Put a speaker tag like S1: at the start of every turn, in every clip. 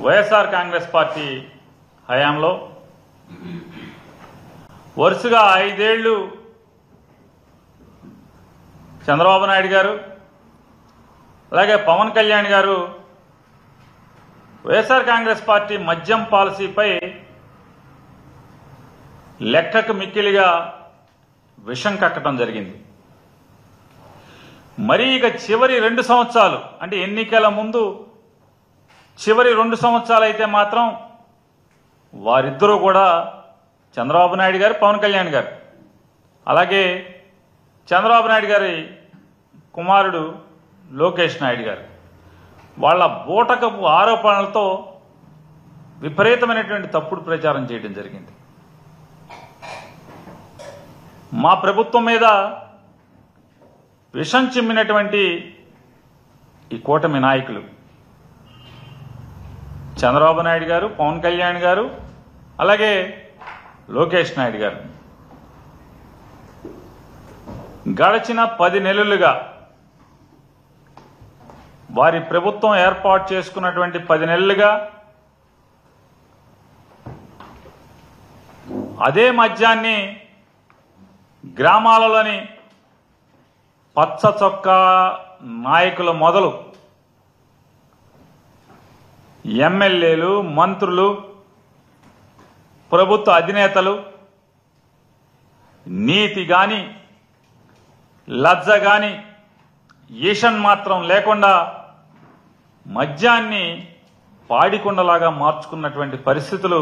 S1: YSR Congress party హయాంలో వరుసగా 5 ఏళ్లు చంద్రబాబు నాయుడు గారు అలాగే పవన్ కళ్యాణ్ గారు వైఎస్ఆర్ కాంగ్రెస్ పార్టీ మద్యం పాలసీపై లెక్కకు మిక్కిలిగా విషం కక్కడం జరిగింది. మరి ఇక చివరి 2 సంవత్సరాలు అంటే ఎన్నికల ముందు చివరి 2 సంవత్సరాలు అయితే మాత్రం వారిద్దరూ కూడా చంద్రబాబు నాయుడు గారు పవన్ కళ్యాణ్ గారు అలాగే చంద్రబాబు నాయుడు గారి కుమారుడు లోకేష్ నాయుడు గారు వాళ్ళ బూటకపు ఆరోపణలతో విపరీతమైనటువంటి తప్పుడు ప్రచారం చేయడం జరిగింది. మా ప్రభుత్వం మీద విషం చిమ్మినటువంటి ఈ కూటమి నాయకులు చంద్రబాబు నాయుడు గారు పవన్ కళ్యాణ్ గారు అలాగే లోకేష్ నాయుడు గారు గడిచిన 10 నెలలుగా వారి ప్రభుత్వం ఏర్పాటు చేసుకున్నటువంటి 10 నెలలుగా అదే మద్యాన్ని గ్రామాలలోని పచ్చ చొక్కా నాయకుల మొదలు ఎమ్మెల్యేలు మంత్రులు ప్రభుత్వ అధినేతలు నీతి గాని లజ్జ గాని ఈషన్ మాత్రం లేకుండా మద్యాన్ని పాడికొండలాగా మార్చుకున్నటువంటి పరిస్థితులు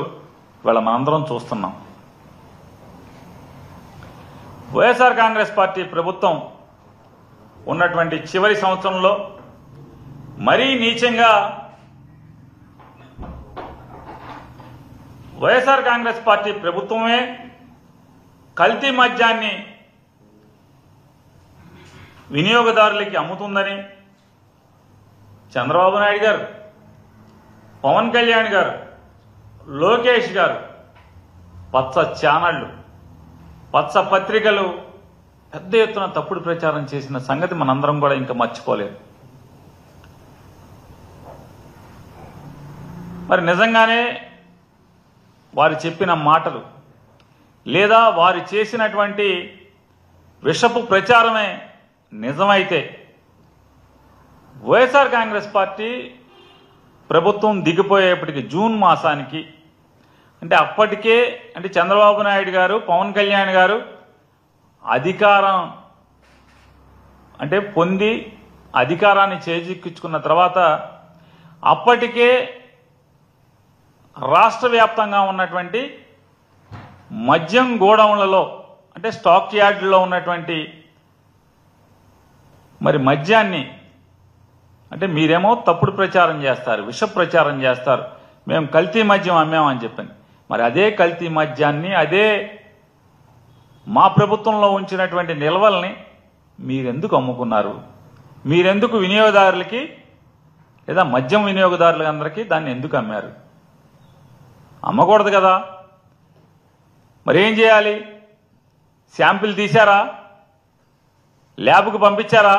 S1: ఇవాళ మనందరం చూస్తున్నాం. వైఎస్ఆర్ కాంగ్రెస్ పార్టీ ప్రభుత్వం ఉన్నటువంటి చివరి సంవత్సరంలో మరీ నీచంగా వైఎస్ఆర్ కాంగ్రెస్ పార్టీ ప్రభుత్వమే కల్తీ మద్యాన్ని వినియోగదారులకి అమ్ముతుందని చంద్రబాబు నాయుడు గారు పవన్ కళ్యాణ్ గారు లోకేష్ గారు పచ్చ ఛానళ్లు పచ్చ పత్రికలు పెద్ద ఎత్తున తప్పుడు ప్రచారం చేసిన సంగతి మనందరం కూడా ఇంకా మర్చిపోలేదు. మరి నిజంగానే వారు చెప్పిన మాటలు లేదా వారు చేసినటువంటి విషపు ప్రచారమే నిజమైతే వైఎస్ఆర్ కాంగ్రెస్ పార్టీ ప్రభుత్వం దిగిపోయేపటికి జూన్ మాసానికి అంటే అప్పటికే అంటే చంద్రబాబు నాయుడు గారు పవన్ కళ్యాణ్ గారు అధికారం అంటే పొంది అధికారాన్ని చేజిక్కించుకున్న తర్వాత అప్పటికే రాష్ట్ర వ్యాప్తంగా ఉన్నటువంటి మద్యం గోడౌన్లలో అంటే స్టాక్ యార్డుల్లో ఉన్నటువంటి మరి మద్యాన్ని అంటే మీరేమో తప్పుడు ప్రచారం చేస్తారు, విష ప్రచారం చేస్తారు, మేము కల్తీ మద్యం అమ్మామని చెప్పని మరి అదే కల్తీ మద్యాన్ని అదే మా ప్రభుత్వంలో ఉంచినటువంటి నిల్వల్ని మీరెందుకు అమ్ముకున్నారు? మీరెందుకు వినియోగదారులకి లేదా మద్యం వినియోగదారులందరికీ దాన్ని ఎందుకు అమ్మారు? అమ్మకూడదు కదా. మరి ఏం చేయాలి? శాంపిల్ తీశారా? ల్యాబ్కు పంపించారా?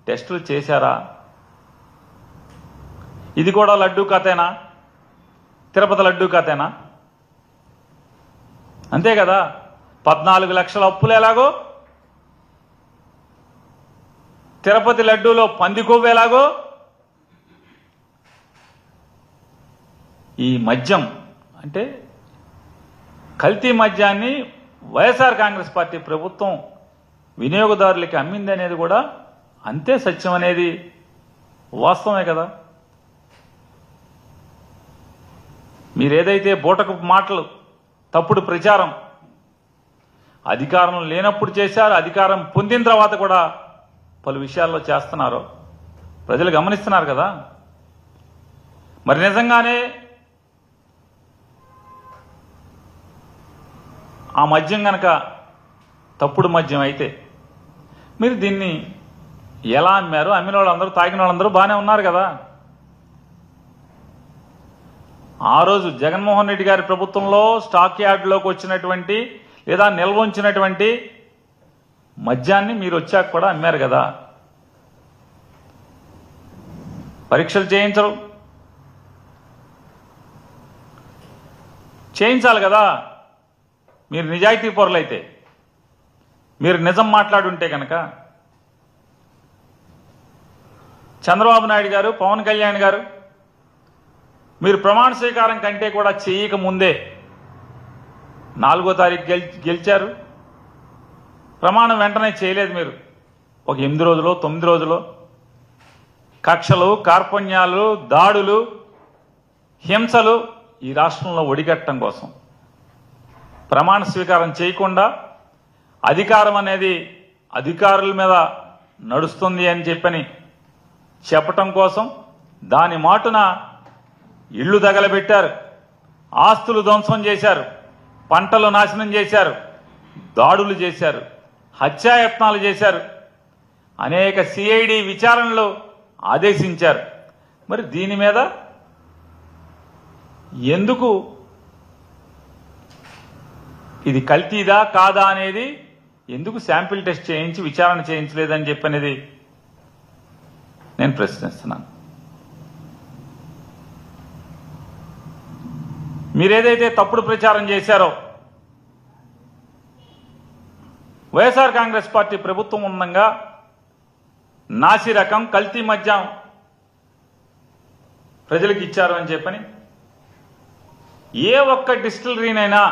S1: టెస్టులు చేశారా? ఇది కూడా లడ్డూ కథేనా? తిరుపతి లడ్డూ కథేనా? అంతే కదా. 14 లక్షల అప్పులు ఎలాగో తిరుపతి లడ్డూలో పంది కొవ్వు ఎలాగో ఈ మద్యం అంటే కల్తీ మద్యాన్ని వైఎస్ఆర్ కాంగ్రెస్ పార్టీ ప్రభుత్వం వినియోగదారులకి అమ్మింది అనేది కూడా అంతే సత్యం అనేది వాస్తవమే కదా. మీరేదైతే బూటకపు మాటలు తప్పుడు ప్రచారం అధికారం లేనప్పుడు చేశారు, అధికారం పొందిన తర్వాత కూడా పలు విషయాల్లో చేస్తున్నారో ప్రజలు గమనిస్తున్నారు కదా. మరి నిజంగానే ఆ మద్యం గనక తప్పుడు మద్యం అయితే మీరు దీన్ని ఎలా అమ్మారు? అమ్మిన వాళ్ళందరూ తాగిన వాళ్ళందరూ బాగానే ఉన్నారు కదా. ఆ రోజు జగన్మోహన్ రెడ్డి గారి ప్రభుత్వంలో స్టాక్ యార్డులోకి వచ్చినటువంటి లేదా నిల్వ ఉంచినటువంటి మద్యాన్ని మీరు వచ్చాక కూడా అమ్మారు కదా. పరీక్షలు చేయించరు, చేయించాలి కదా. మీరు నిజాయితీ పరులైతే, మీరు నిజం మాట్లాడుంటే కనుక చంద్రబాబు నాయుడు గారు, పవన్ కళ్యాణ్ గారు మీరు ప్రమాణ స్వీకారం కంటే కూడా చేయక ముందే 4వ తారీఖు గెలిచారు. ప్రమాణం వెంటనే చేయలేదు. మీరు ఒక 8 రోజులు 9 రోజులు కక్షలు, కార్పణ్యాలు, దాడులు, హింసలు ఈ రాష్ట్రంలో ఒడిగట్టడం కోసం ప్రమాణ స్వీకారం చేయకుండా అధికారం అనేది అధికారుల మీద నడుస్తుంది అని చెప్పటం కోసం దాని మాటున ఇళ్లు తగలబెట్టారు, ఆస్తులు ధ్వంసం చేశారు, పంటలు నాశనం చేశారు, దాడులు చేశారు, హత్యాయత్నాలు చేశారు, అనేక సిఐడి విచారణలు ఆదేశించారు. మరి దీని మీద ఎందుకు ఇది కల్తీదా కాదా అనేది ఎందుకు శాంపిల్ టెస్ట్ చేయించి విచారణ చేయించలేదని చెప్పనేది నేను ప్రశ్నిస్తున్నాను. మీరేదైతే తప్పుడు ప్రచారం చేశారో, వైఎస్ఆర్ కాంగ్రెస్ పార్టీ ప్రభుత్వం ఉండగా నాసి రకం కల్తీ మద్యం ప్రజలకు ఇచ్చారు అని చెప్పని ఏ ఒక్క డిస్టిలరీనైనా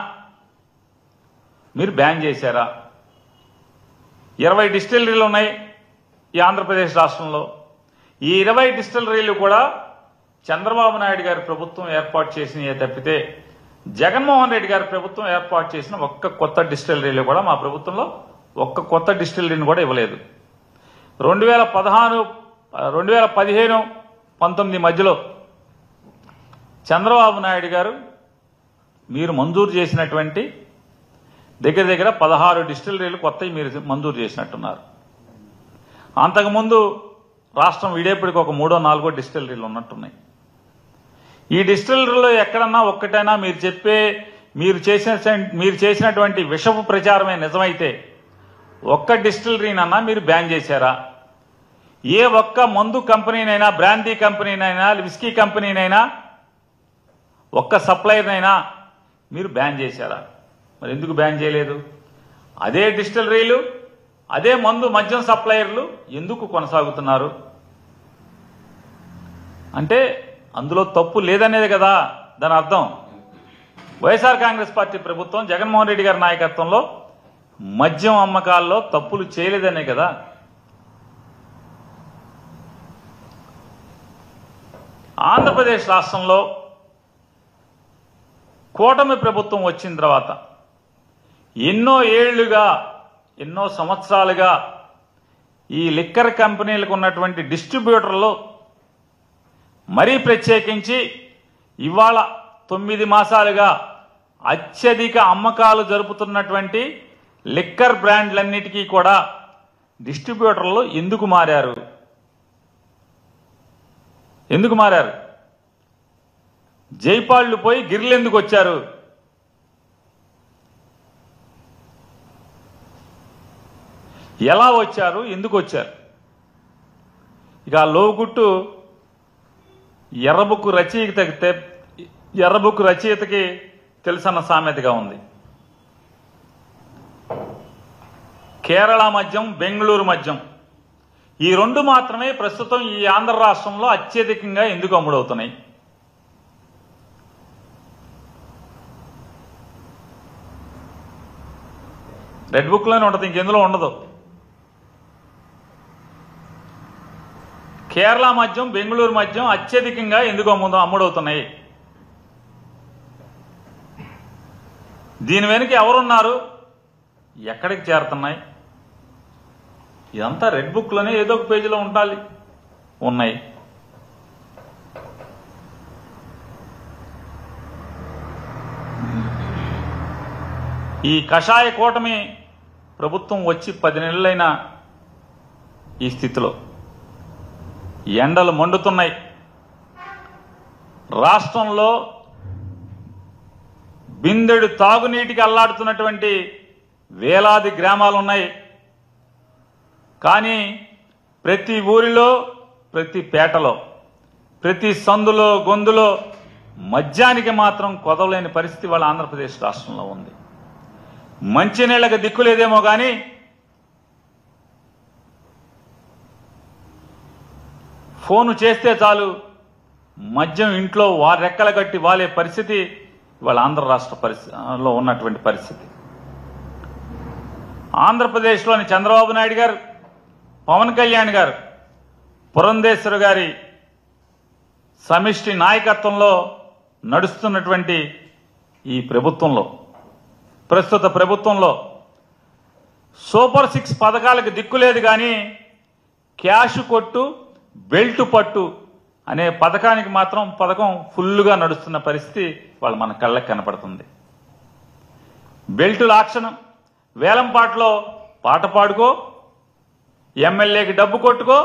S1: మీరు బ్యాన్ చేశారా? 20 డిస్టిలరీలు ఉన్నాయి ఈ ఆంధ్రప్రదేశ్ రాష్ట్రంలో. ఈ 20 డిస్టిలరీలు కూడా చంద్రబాబు నాయుడు గారి ప్రభుత్వం ఏర్పాటు చేసినవి తప్పితే జగన్మోహన్ రెడ్డి గారి ప్రభుత్వం ఏర్పాటు చేసిన ఒక్క కొత్త డిస్టిలరీలు కూడా మా ప్రభుత్వంలో ఒక్క కొత్త డిస్టిలరీని కూడా ఇవ్వలేదు. 2015-19 మధ్యలో చంద్రబాబు నాయుడు గారు మీరు మంజూరు చేసినటువంటి దగ్గర దగ్గర 16 డిస్టిలరీలు కొత్తవి మీరు మంజూరు చేసినట్టున్నారు. అంతకుముందు రాష్ట్రం విడేపటికి ఒక 3-4 డిస్టిలరీలు ఉన్నట్టున్నాయి. ఈ డిస్టిలరీలో ఎక్కడన్నా ఒక్కటైనా మీరు చేసినటువంటి విషపు ప్రచారమే నిజమైతే ఒక్క డిస్టిలరీనన్నా మీరు బ్యాన్ చేశారా? ఏ ఒక్క మందు కంపెనీనైనా, బ్రాందీ కంపెనీనైనా, విస్కీ కంపెనీనైనా, ఒక్క సప్లైర్నైనా మీరు బ్యాన్ చేశారా? మరి ఎందుకు బ్యాన్ చేయలేదు? అదే డిస్టిలరీలు, అదే మద్యం సప్లయర్లు ఎందుకు కొనసాగుతున్నారు? అంటే అందులో తప్పు లేదనేది కదా దాని అర్థం. వైఎస్ఆర్ కాంగ్రెస్ పార్టీ ప్రభుత్వం జగన్మోహన్ రెడ్డి గారి నాయకత్వంలో మద్యం అమ్మకాల్లో తప్పులు చేయలేదనే కదా. ఆంధ్రప్రదేశ్ రాష్ట్రంలో కూటమి ప్రభుత్వం వచ్చిన తర్వాత ఎన్నో ఏళ్లుగా, ఎన్నో సంవత్సరాలుగా ఈ లిక్కర్ కంపెనీలకు ఉన్నటువంటి డిస్ట్రిబ్యూటర్లు, మరీ ప్రత్యేకించి ఇవాళ 9 మాసాలుగా అత్యధిక అమ్మకాలు జరుపుతున్నటువంటి లిక్కర్ బ్రాండ్లన్నిటికీ కూడా డిస్ట్రిబ్యూటర్లు ఎందుకు మారారు? జైపాళ్లు పోయి గిర్లు ఎందుకు వచ్చారు? ఎలా వచ్చారు? ఎందుకు వచ్చారు? ఇక లోగుట్టు ఎర్రబుక్కు రచయితకి తెలుసన్న సామెతగా ఉంది. కేరళ మద్యం, బెంగళూరు మద్యం ఈ 2 మాత్రమే ప్రస్తుతం ఈ ఆంధ్ర రాష్ట్రంలో అత్యధికంగా ఎందుకు అమ్ముడవుతున్నాయి? రెడ్ బుక్లోనే ఉంటుంది, ఇంకెందులో ఉండదు. కేరళ మద్యం, బెంగళూరు మద్యం అత్యధికంగా ఎందుకు అమ్ముడవుతున్నాయి? దీని వెనుక ఎవరున్నారు? ఎక్కడికి చేరుతున్నాయి? ఇదంతా రెడ్ బుక్లోనే ఏదో ఒక పేజీలో ఉన్నాయి. ఈ కషాయ కూటమి ప్రభుత్వం వచ్చి 10 నెలలైన ఈ స్థితిలో ఎండలు మండుతున్నాయి. రాష్ట్రంలో బిందెడు తాగునీటికి అల్లాడుతున్నటువంటి వేలాది గ్రామాలు ఉన్నాయి. కానీ ప్రతి ఊరిలో, ప్రతి పేటలో, ప్రతి సందులో, గొంతులో మద్యానికి మాత్రం కొదవలేని పరిస్థితి వాళ్ళ ఆంధ్రప్రదేశ్ రాష్ట్రంలో ఉంది. మంచినీళ్ళకి దిక్కులేదేమో కానీ ఫోను చేస్తే చాలు మద్యం ఇంట్లో రెక్కల కట్టి వాలే పరిస్థితి ఇవాళ ఆంధ్ర రాష్ట్ర పరిస్థితిలో ఉన్నటువంటి పరిస్థితి. ఆంధ్రప్రదేశ్లోని చంద్రబాబు నాయుడు గారు, పవన్ కళ్యాణ్ గారు, పురంధేశ్వరి గారి సమిష్టి నాయకత్వంలో నడుస్తున్నటువంటి ఈ ప్రభుత్వంలో, ప్రస్తుత ప్రభుత్వంలో సూపర్ 6 పథకాలకు దిక్కులేదు కానీ క్యాష్ కొట్టు బెల్ట్ పట్టు అనే పథకం ఫుల్లుగా నడుస్తున్న పరిస్థితి వాళ్ళు మన కళ్ళకి కనపడుతుంది. బెల్టుల ఆక్షన్, వేలంపాట్లో పాట పాడుకో, ఎమ్మెల్యేకి డబ్బు కొట్టుకో,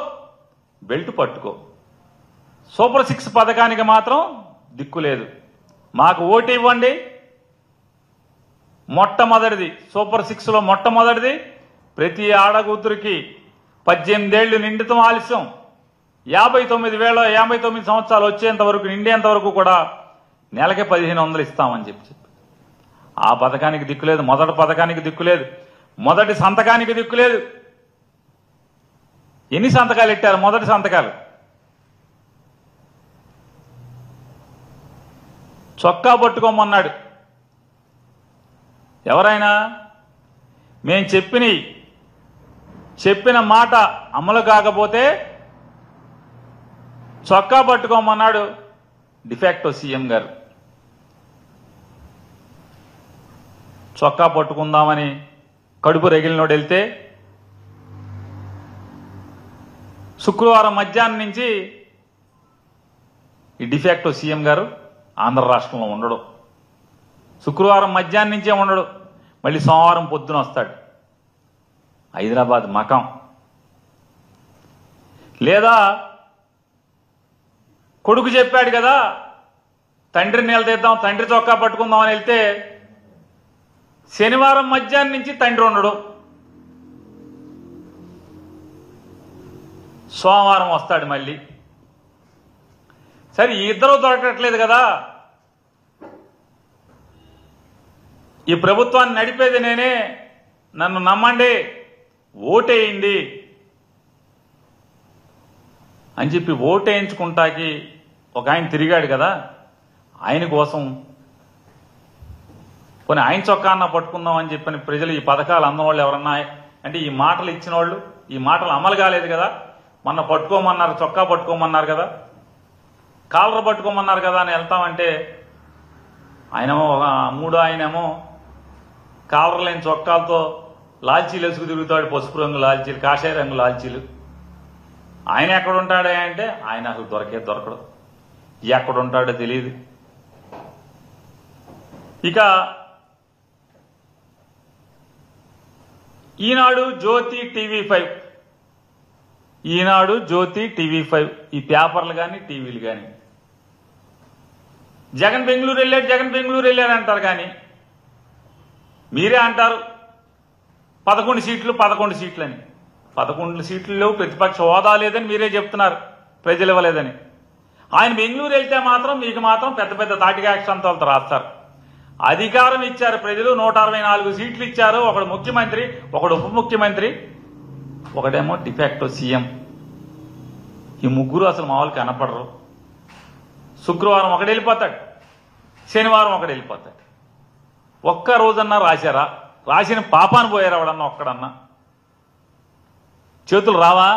S1: బెల్ట్ పట్టుకో. సూపర్ 6 పథకానికి మాత్రం దిక్కులేదు. మాకు ఓటు ఇవ్వండి. మొట్టమొదటిది సూపర్ 6లో మొట్టమొదటిది ప్రతి ఆడకూతురికి 18 ఏళ్లు నిండితం ఆలస్యం 59 సంవత్సరాలు వచ్చేంత వరకు నిండేంత వరకు కూడా నెలకి 1500 ఇస్తామని చెప్పి ఆ పథకానికి దిక్కులేదు. మొదటి పథకానికి దిక్కులేదు. మొదటి సంతకానికి దిక్కులేదు. ఎన్ని సంతకాలు పెట్టారు? మొదటి సంతకాలు చొక్కా పట్టుకోమన్నాడు. ఎవరైనా మేం చెప్పిన మాట అమలు కాకపోతే చొక్కా పట్టుకోమన్నాడు డిఫాక్టో సీఎం గారు. చొక్కా పట్టుకుందామని కడుపు రగిలినోడు వెళ్తే శుక్రవారం మధ్యాహ్నం నుంచి ఈ డిఫాక్టో సీఎం గారు ఆంధ్ర రాష్ట్రంలో ఉండడు. శుక్రవారం మధ్యాహ్నం నుంచే ఉండడు. మళ్ళీ సోమవారం పొద్దున వస్తాడు హైదరాబాద్ మకాం. లేదా కొడుకు చెప్పాడు కదా తండ్రిని నిలదీద్దాం, తండ్రి చొక్కా పట్టుకుందామని వెళ్తే శనివారం మధ్యాహ్నం నుంచి తండ్రి ఉండడు. సోమవారం వస్తాడు మళ్ళీ. సరే ఇద్దరూ దొరకట్లేదు కదా. ఈ ప్రభుత్వాన్ని నడిపేది నేనే, నన్ను నమ్మండి, ఓటేయండి అని చెప్పి ఓటేయించుకుంటాకి ఒక ఆయన తిరిగాడు కదా. ఆయన కోసం పోనీ ఆయన చొక్కా అన్న పట్టుకుందాం అని చెప్పని ప్రజలు ఈ పథకాలు అందవాళ్ళు ఎవరన్నా అంటే ఈ మాటలు ఇచ్చిన వాళ్ళు ఈ మాటలు అమలు కాలేదు కదా. మొన్న పట్టుకోమన్నారు, చొక్కా పట్టుకోమన్నారు కదా, కాలర్ పట్టుకోమన్నారు కదా అని వెళ్తామంటే ఆయనేమో కాలర్ లేని చొక్కాలతో లాల్చీలు వేసుకు తిరుగుతాడు. పసుపు రంగు లాల్చీలు, కాషాయ రంగు లాల్చీలు. ఆయన ఎక్కడ ఉంటాడే అంటే ఆయన అసలు దొరకడు. ఎక్కడ ఉంటాడో తెలియదు. ఇక ఈనాడు, జ్యోతి, టీవీ5 ఈనాడు, జ్యోతి, టీవీ5 ఈ పేపర్లు కానీ టీవీలు కానీ జగన్ బెంగళూరు వెళ్ళాడు అంటారు. కానీ మీరే అంటారు 11 సీట్లు అని. 11 సీట్లు లేవు, ప్రతిపక్ష హోదా లేదని మీరే చెప్తున్నారు, ప్రజలు ఇవ్వలేదని. ఆయన బెంగళూరు వెళ్తే మాత్రం మీకు మాత్రం పెద్ద పెద్ద తాటిగా అక్షంతాలతో రాస్తారు. అధికారం ఇచ్చారు ప్రజలు, 164 సీట్లు ఇచ్చారు. ఒకడు ముఖ్యమంత్రి, ఒకడు ఉప ముఖ్యమంత్రి, ఒకడేమో డిఫాక్టో సీఎం. ఈ ముగ్గురు అసలు మామూలు కనపడరు. శుక్రవారం ఒకడు వెళ్ళిపోతాడు, శనివారం ఒకడు వెళ్ళిపోతాడు. ఒక్క రోజన్నా రాశారా? రాసిన పాపాన్ని పోయారు ఎవడన్నా ఒక్కడన్నా? చేతులు రావా?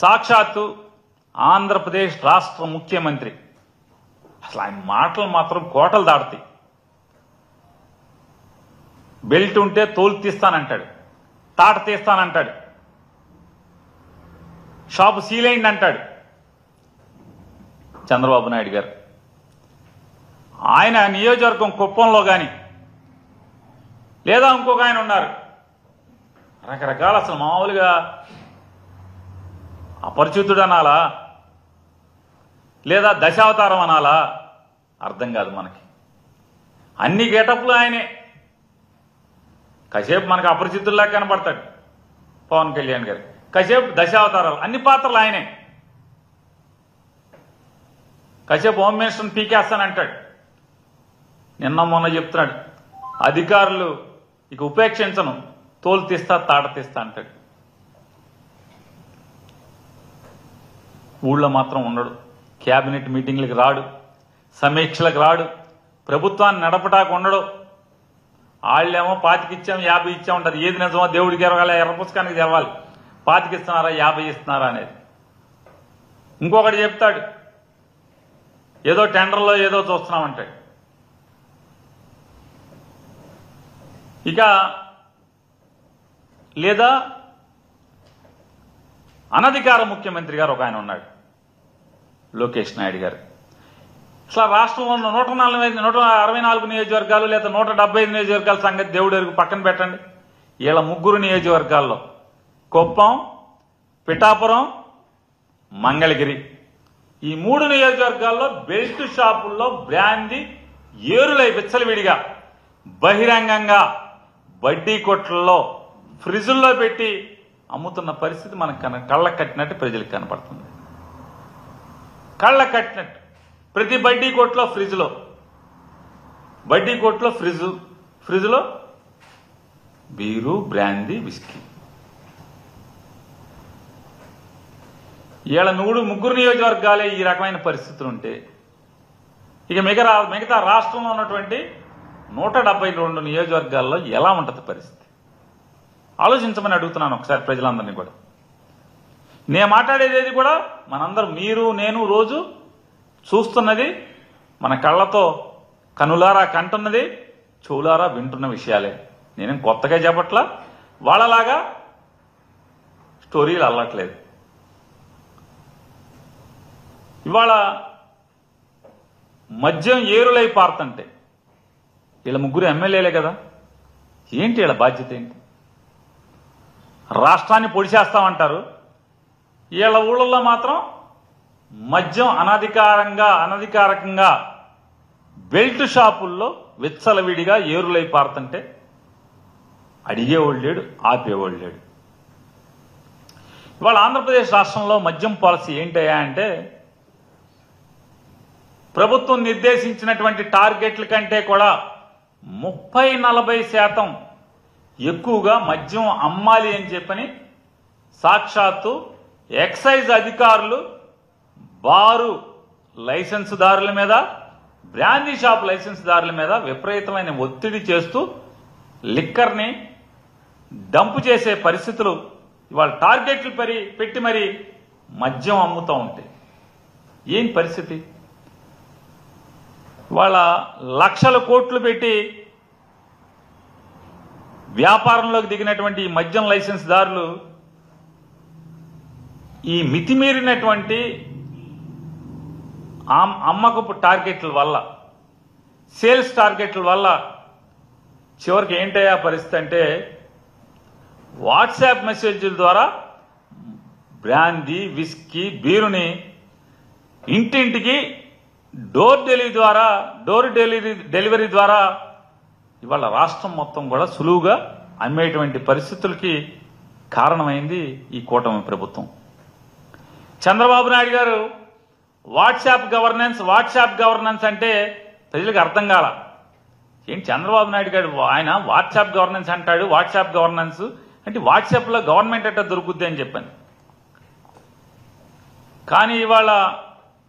S1: సాక్షాత్తు ఆంధ్రప్రదేశ్ రాష్ట్ర ముఖ్యమంత్రి అసలు ఆయన మాటలు మాత్రం కోటలు దాడుతాయి. బెల్ట్ ఉంటే తోలు తీస్తానంటాడు, తాట తీస్తానంటాడు, షాపు సీల్ అయింది అంటాడు చంద్రబాబు నాయుడు గారు. ఆయన నియోజకవర్గం కుప్పంలో కానీ లేదా ఇంకొక ఆయన ఉన్నారు, రకరకాల అసలు మామూలుగా అపరిచితుడు అనాలా లేదా దశావతారం అనాలా అర్థం కాదు మనకి. అన్ని గెటప్లు ఆయనే. కాసేపు మనకు అపరిచితుల్లా కనబడతాడు పవన్ కళ్యాణ్ గారు, కాసేపు దశావతారాలు, అన్ని పాత్రలు ఆయనే. కాసేపు హోమ్ మినిస్టర్ని పీకేస్తానంటాడు. నిన్న మొన్న చెప్తున్నాడు అధికారులు ఇక ఉపేక్షించను, తోలు తీస్తా తాట తీస్తా అంటాడు. ఊళ్ళో మాత్రం ఉండడు, క్యాబినెట్ మీటింగ్లకు రాడు, సమీక్షలకు రాడు, ప్రభుత్వాన్ని నడపటాకు ఉండడు. వాళ్ళేమో 25 ఇచ్చాం 50 ఇచ్చాం ఉంటుంది. ఏది నిజమో దేవుడికి ఎరగాలి, ఎర్ర పుస్తకానికి తెరవాలి. 25 ఇస్తున్నారా 50 ఇస్తున్నారా అనేది. ఇంకొకటి చెప్తాడు ఏదో టెండర్లో ఏదో చూస్తున్నామంటాడు. ఇక లేదా అనధికార ముఖ్యమంత్రి గారు ఒక ఆయన ఉన్నాడు, లోకేష్ నాయుడు గారు. అసలు రాష్ట్రంలో ఉన్న 164 నియోజకవర్గాలు లేదా 175 నియోజకవర్గాల సంగతి దేవుడి వరకు పక్కన పెట్టండి. వీళ్ళ 3 నియోజకవర్గాల్లో కుప్పం, పిఠాపురం, మంగళగిరి, ఈ 3 నియోజకవర్గాల్లో బెల్ట్ షాపుల్లో బ్రాందీ ఏరులై విచ్చలవిడిగా బహిరంగంగా బడ్డీ కొట్లలో ఫ్రిడ్జుల్లో పెట్టి అమ్ముతున్న పరిస్థితి మనకు కళ్ళకు కట్టినట్టు ప్రజలకు కనపడుతుంది. కళ్ళకు కట్టినట్టు ప్రతి బడ్డీ కొట్లో ఫ్రిడ్జ్లో బీరు, బ్రాందీ, విస్కీ. ఇవాళ 3 నియోజకవర్గాలే ఈ రకమైన పరిస్థితులు ఉంటే ఇక మిగతా రాష్ట్రంలో ఉన్నటువంటి 172 నియోజకవర్గాల్లో ఎలా ఉంటుంది పరిస్థితి? ఆలోచించమని అడుగుతున్నాను ఒకసారి ప్రజలందరినీ కూడా. నేను మాట్లాడేది కూడా మనందరం, మీరు నేను రోజు చూస్తున్నది, మన కళ్ళతో కనులారా కంటున్నది, చెవులారా వింటున్న విషయాలే. నేనేం కొత్తగా చెప్పట్లా, వాళ్ళలాగా స్టోరీలు అల్లట్లేదు. ఇవాళ మద్యం ఏరులై పారుతుంటే వీళ్ళ 3 ఎమ్మెల్యేలే కదా, ఏంటి వీళ్ళ బాధ్యత ఏంటి? రాష్ట్రాన్ని పొడిచేస్తామంటారు, వీళ్ళ ఊళ్ళల్లో మాత్రం మద్యం అనధికారికంగా బెల్ట్ షాపుల్లో విచ్చలవిడిగా ఏరులై పారుతుంటే అడిగేవాళ్ళు లేడు, ఆపేవాళ్ళు లేడు. ఇవాళ ఆంధ్రప్రదేశ్ రాష్ట్రంలో మద్యం పాలసీ ఏంటయ్యా అంటే, ప్రభుత్వం నిర్దేశించినటువంటి టార్గెట్ల కంటే కూడా 30-40% ఎక్కువగా మద్యం అమ్మాలి అని చెప్పని సాక్షాత్తు ఎక్సైజ్ అధికారులు బారు లైసెన్సుదారుల మీద, బ్రాందీ షాప్ లైసెన్సుదారుల మీద విపరీతమైన ఒత్తిడి చేస్తూ లిక్కర్ని డంపు చేసే పరిస్థితులు ఇవాళ టార్గెట్లు పెట్టి మరి మద్యం అమ్ముతూ ఉంటాయి. ఏం పరిస్థితి? వాళ్ళ లక్షల కోట్లు పెట్టి వ్యాపారంలోకి దిగినటువంటి మద్యం లైసెన్స్దారులు ఈ మితిమీరినటువంటి అమ్మకపు టార్గెట్ల వల్ల, సేల్స్ టార్గెట్ల వల్ల చివరికి ఏంటయ్యా పరిస్థితి అంటే, వాట్సాప్ మెసేజ్ల ద్వారా బ్రాందీ, విస్కీ, బీరుని ఇంటింటికి డోర్ డెలివరీ ద్వారా ఇవాళ రాష్ట్రం మొత్తం కూడా సులువుగా అమ్మేటువంటి పరిస్థితులకి కారణమైంది ఈ కూటమి ప్రభుత్వం. చంద్రబాబు నాయుడు గారు వాట్సాప్ గవర్నెన్స్ అంటే ప్రజలకు అర్థం కాల. ఏంటి చంద్రబాబు నాయుడు గారు ఆయన వాట్సాప్ గవర్నెన్స్ అంటాడు, వాట్సాప్ గవర్నెన్స్ అంటే వాట్సాప్లో గవర్నమెంట్ అట్ట దొరుకుద్ది అని చెప్పాను. కానీ ఇవాళ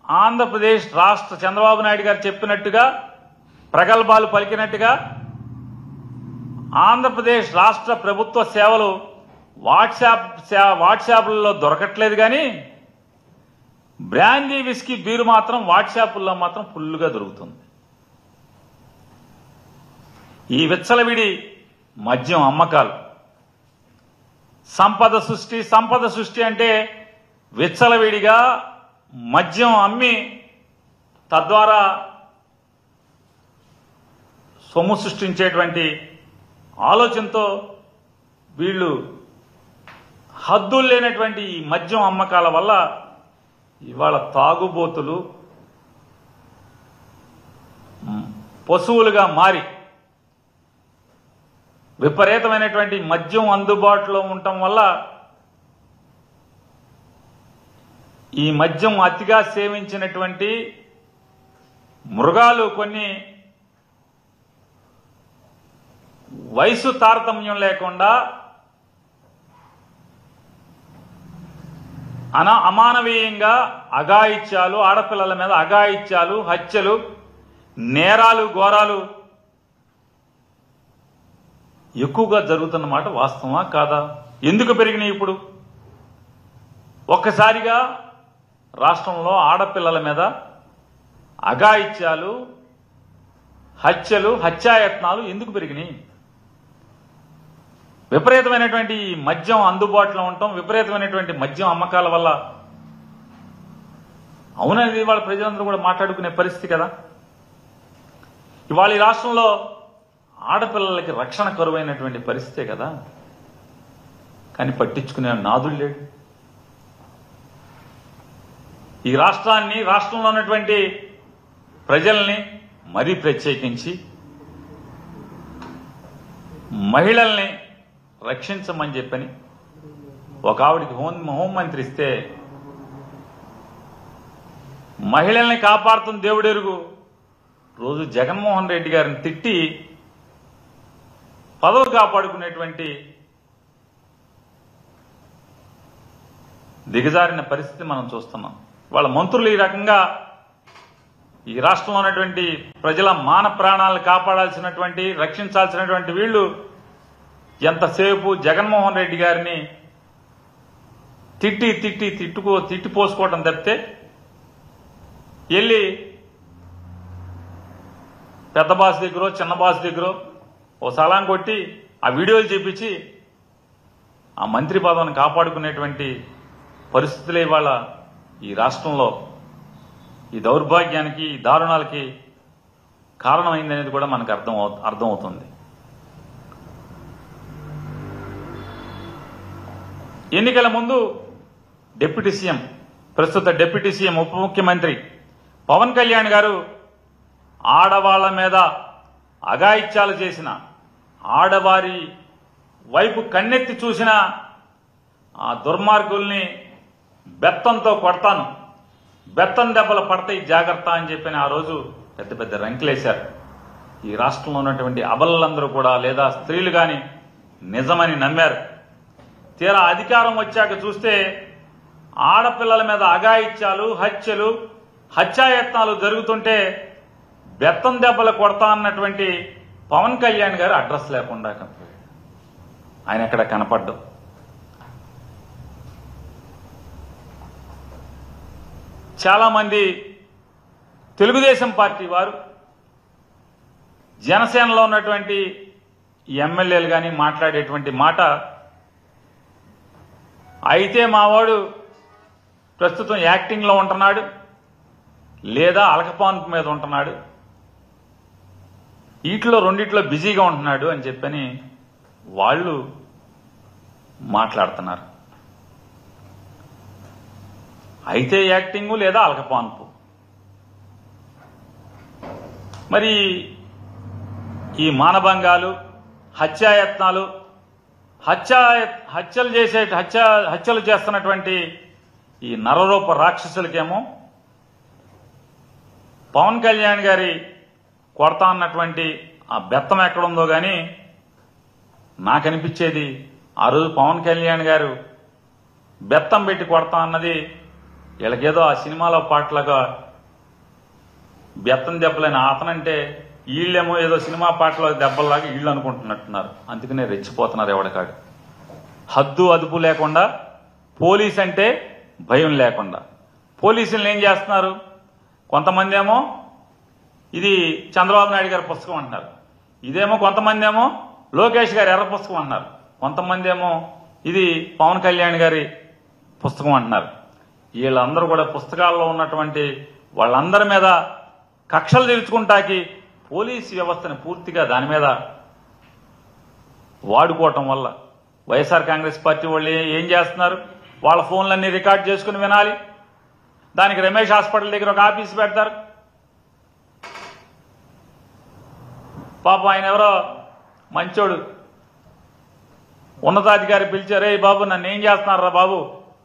S1: ఆంధ్రప్రదేశ్ రాష్ట్ర చంద్రబాబు నాయుడు గారు చెప్పినట్టుగా, ప్రగల్భాలు పలికినట్టుగా ఆంధ్రప్రదేశ్ రాష్ట్ర ప్రభుత్వ సేవలు వాట్సాప్లలో దొరకట్లేదు. కానీ బ్రాందీ, విస్కీ, బీరు మాత్రం వాట్సాప్ల్లో మాత్రం ఫుల్గా దొరుకుతుంది. ఈ విచ్చలవిడి మద్యం అమ్మకాలు సంపద సృష్టి అంటే విచ్చలవిడిగా మద్యం అమ్మి తద్వారా సొమ్ము సృష్టించేటువంటి ఆలోచనతో వీళ్ళు హద్దులు లేనటువంటి ఈ మద్యం అమ్మకాల వల్ల ఇవాళ తాగుబోతులు పశువులుగా మారి విపరీతమైనటువంటి మద్యం అందుబాటులో ఉండటం వల్ల ఈ మద్యం అతిగా సేవించినటువంటి మృగాలు కొన్ని వయసు తారతమ్యం లేకుండా అమానవీయంగా అఘాయిత్యాలు, ఆడపిల్లల మీద అఘాయిత్యాలు, హత్యలు, నేరాలు, ఘోరాలు ఎక్కువగా జరుగుతున్నమాట వాస్తవమా కాదా? ఎందుకు పెరిగినాయి ఇప్పుడు? ఒక్కసారిగా రాష్ట్రంలో ఆడపిల్లల మీద అఘాయిత్యాలు, హత్యలు, హత్యాయత్నాలు ఎందుకు పెరిగినాయి? విపరీతమైనటువంటి మద్యం అందుబాటులో ఉండటం, విపరీతమైనటువంటి మద్యం అమ్మకాల వల్ల అవుననేది వాళ్ళ ప్రజలందరూ కూడా మాట్లాడుకునే పరిస్థితి కదా. ఇవాళ ఈ రాష్ట్రంలో ఆడపిల్లలకి రక్షణ కరువైనటువంటి పరిస్థితే కదా. కానీ పట్టించుకునే నాదుడు లేడు. ఈ రాష్ట్రంలో ఉన్నటువంటి ప్రజల్ని మరీ ప్రత్యేకించి మహిళల్ని రక్షించమని చెప్పని ఒక ఆవిడికి హోంమంత్రి ఇస్తే మహిళల్ని కాపాడుతున్న దేవుడెరుగు రోజు జగన్మోహన్ రెడ్డి గారిని తిట్టి పదవి కాపాడుకునేటువంటి దిగజారిన పరిస్థితి మనం చూస్తున్నాం. వాళ్ళ మంత్రులు ఈ రకంగా ఈ రాష్ట్రంలో ఉన్నటువంటి ప్రజల మాన ప్రాణాలను కాపాడాల్సినటువంటి, రక్షించాల్సినటువంటి వీళ్ళు ఎంతసేపు జగన్మోహన్ రెడ్డి గారిని తిట్టిపోసుకోవడం తప్పితే వెళ్ళి పెద్ద బాస్ దగ్గర, చిన్న బాస్ దగ్గర ఓ సలాం కొట్టి ఆ వీడియోలు చూపించి ఆ మంత్రి పదవిని కాపాడుకునేటువంటి పరిస్థితులే ఇవాళ ఈ రాష్ట్రంలో ఈ దౌర్భాగ్యానికి, ఈ దారుణాలకి కారణమైందనేది కూడా మనకు అర్థమవుతుంది. ఎన్నికల ముందు డిప్యూటీ సీఎం, ప్రస్తుత డిప్యూటీ సీఎం, ఉప ముఖ్యమంత్రి పవన్ కళ్యాణ్ గారు ఆడవాళ్ల మీద అఘాయిత్యాలు చేసిన, ఆడవారి వైపు కన్నెత్తి చూసిన ఆ దుర్మార్గుల్ని బెత్తంతో కొడతాను, బెత్తం దెబ్బలు పడతాయి జాగ్రత్త అని చెప్పిన ఆ రోజు పెద్ద పెద్ద రంకులేశారు. ఈ రాష్ట్రంలో ఉన్నటువంటి అబలలందరూ కూడా, లేదా స్త్రీలు గాని నిజమని నమ్మారు. తీరా అధికారం వచ్చాక చూస్తే ఆడపిల్లల మీద అఘాయిత్యాలు, హత్యలు, హత్యాయత్నాలు జరుగుతుంటే బెత్తం దెబ్బలు కొడతా అన్నటువంటి పవన్ కళ్యాణ్ గారు అడ్రస్ లేకుండా ఆయన ఎక్కడ కనపడ్డం. చాలా మంది తెలుగుదేశం పార్టీ వారు, జనసేనలో ఉన్నటువంటి ఎమ్మెల్యేలు కానీ మాట్లాడేటువంటి మాట, అయితే మావాడు ప్రస్తుతం యాక్టింగ్లో ఉంటున్నాడు లేదా అలకపాన్పు మీద ఉంటున్నాడు, వీటిలో రెండిట్లో బిజీగా ఉంటున్నాడు అని చెప్పని వాళ్ళు మాట్లాడుతున్నారు. అయితే యాక్టింగు లేదా అలకపాన్పు. మరి ఈ మానభంగాలు, హత్యాయత్నాలు, హత్యలు చేస్తున్నటువంటి ఈ నరరూప రాక్షసులకేమో పవన్ కళ్యాణ్ గారి కొడతా అన్నటువంటి ఆ బెత్తం ఎక్కడుందో గాని నాకు అనిపించేది, ఆ రోజు పవన్ కళ్యాణ్ గారు బెత్తం పెట్టి కొడతా అన్నది వీళ్ళకేదో ఆ సినిమాలో పాటలుగా బెత్తం దెబ్బలని అతనంటే వీళ్ళేమో ఏదో సినిమా పాటలో దెబ్బల్లాగా వీళ్ళు అనుకుంటున్నట్టున్నారు. అందుకనే రెచ్చిపోతున్నారు ఎవడకాడు. హద్దు అదుపు లేకుండా, పోలీస్ అంటే భయం లేకుండా పోలీసులు ఏం చేస్తున్నారు? కొంతమంది ఏమో ఇది చంద్రబాబు నాయుడు గారి పుస్తకం అంటున్నారు, ఇదేమో కొంతమంది ఏమో లోకేష్ గారి ఎర్ర పుస్తకం అంటున్నారు, కొంతమంది ఏమో ఇది పవన్ కళ్యాణ్ గారి పుస్తకం అంటున్నారు. వీళ్ళందరూ కూడా పుస్తకాల్లో ఉన్నటువంటి వాళ్ళందరి మీద కక్షలు తీర్చుకుంటాకి పోలీసు వ్యవస్థను పూర్తిగా దాని మీద వాడుకోవటం వల్ల వైఎస్ఆర్ కాంగ్రెస్ పార్టీ వాళ్ళు ఏం చేస్తున్నారు? వాళ్ళ ఫోన్లన్నీ రికార్డ్ చేసుకుని వినాలి. దానికి రమేష్ హాస్పిటల్ దగ్గర ఒక ఆఫీస్ పెడతారు. పాపం ఆయన ఎవరో మంచోడు ఉన్నతాధికారి పిలిచారు, రే బాబు నన్ను ఏం చేస్తున్నారా బాబు,